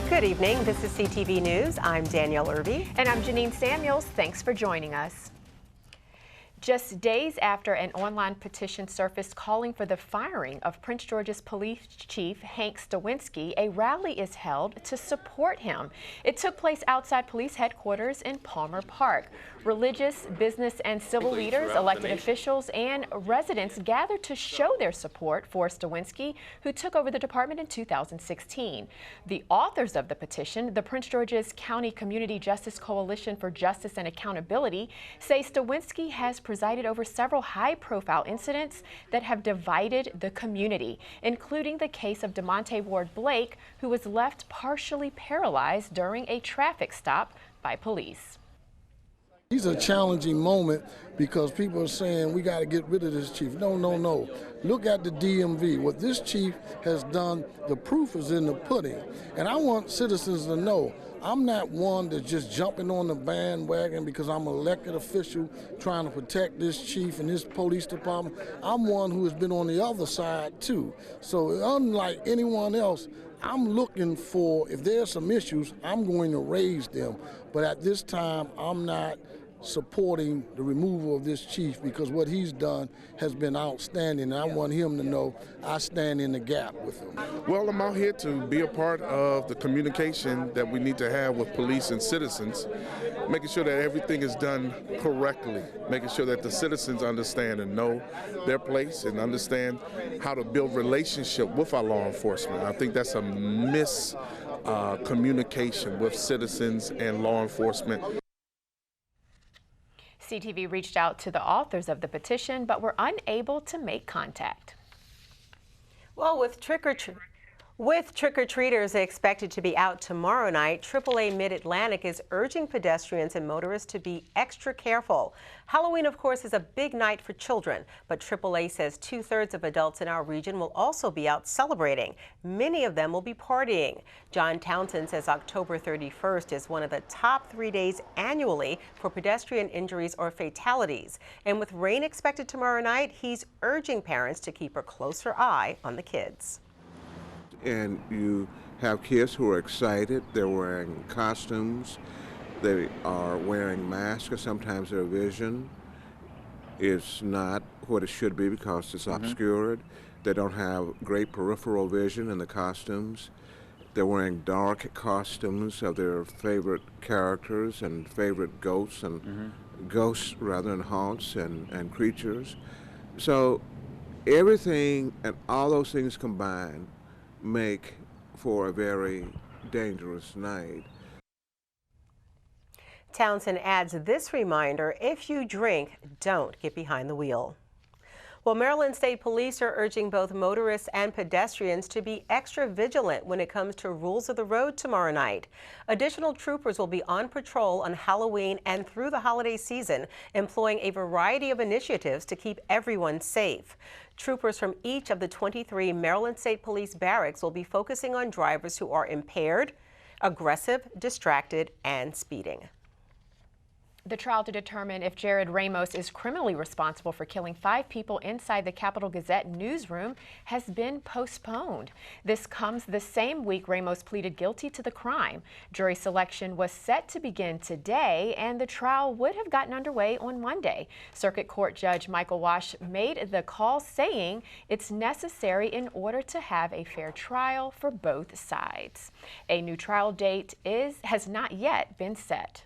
Good evening. This is CTV News. I'm Danielle Irby. And I'm Janine Samuels. Thanks for joining us. Just days after an online petition surfaced calling for the firing of Prince George's Police Chief Hank Stawinski, a rally is held to support him. It took place outside police headquarters in Palmer Park. Religious, business, and civil leaders, elected officials, and residents gathered to show their support for Stawinski, who took over the department in 2016. The authors of the petition, the Prince George's County Community Justice Coalition for Justice and Accountability, say Stawinski has presided over several high-profile incidents that have divided the community, including the case of DeMonte Ward Blake, who was left partially paralyzed during a traffic stop by police. It's a challenging moment because people are saying we got to get rid of this chief. No, no, no. Look at the DMV. What this chief has done, the proof is in the pudding. And I want citizens to know I'm not one that's just jumping on the bandwagon because I'm an elected official trying to protect this chief and this police department. I'm one who has been on the other side too. So unlike anyone else, I'm looking for, if there's some issues, I'm going to raise them. But at this time, I'm not supporting the removal of this chief because what he's done has been outstanding, and I want him to know I stand in the gap with him. Well, I'm out here to be a part of the communication that we need to have with police and citizens, making sure that everything is done correctly, making sure that the citizens understand and know their place and understand how to build relationship with our law enforcement. I think that's a miscommunication with citizens and law enforcement. CTV reached out to the authors of the petition, but were unable to make contact. Well, with trick-or-treaters expected to be out tomorrow night, AAA Mid-Atlantic is urging pedestrians and motorists to be extra careful. Halloween, of course, is a big night for children, but AAA says 2/3 of adults in our region will also be out celebrating. Many of them will be partying. John Townsend says October 31st is one of the top 3 days annually for pedestrian injuries or fatalities. And with rain expected tomorrow night, he's urging parents to keep a closer eye on the kids. And you have kids who are excited. They're wearing costumes. They are wearing masks. Sometimes their vision is not what it should be because it's obscured. They don't have great peripheral vision in the costumes. They're wearing dark costumes of their favorite characters and favorite ghosts and ghosts rather than haunts and creatures. So everything and all those things combined make for a very dangerous night. Townsend adds this reminder: if you drink, don't get behind the wheel. Well, Maryland State Police are urging both motorists and pedestrians to be extra vigilant when it comes to rules of the road tomorrow night. Additional troopers will be on patrol on Halloween and through the holiday season, employing a variety of initiatives to keep everyone safe. Troopers from each of the 23 Maryland State Police barracks will be focusing on drivers who are impaired, aggressive, distracted, and speeding. The trial to determine if Jared Ramos is criminally responsible for killing 5 people inside the Capital Gazette newsroom has been postponed. This comes the same week Ramos pleaded guilty to the crime. Jury selection was set to begin today, and the trial would have gotten underway on Monday. Circuit Court Judge Michael Wash made the call, saying it's necessary in order to have a fair trial for both sides. A new trial date has not yet been set.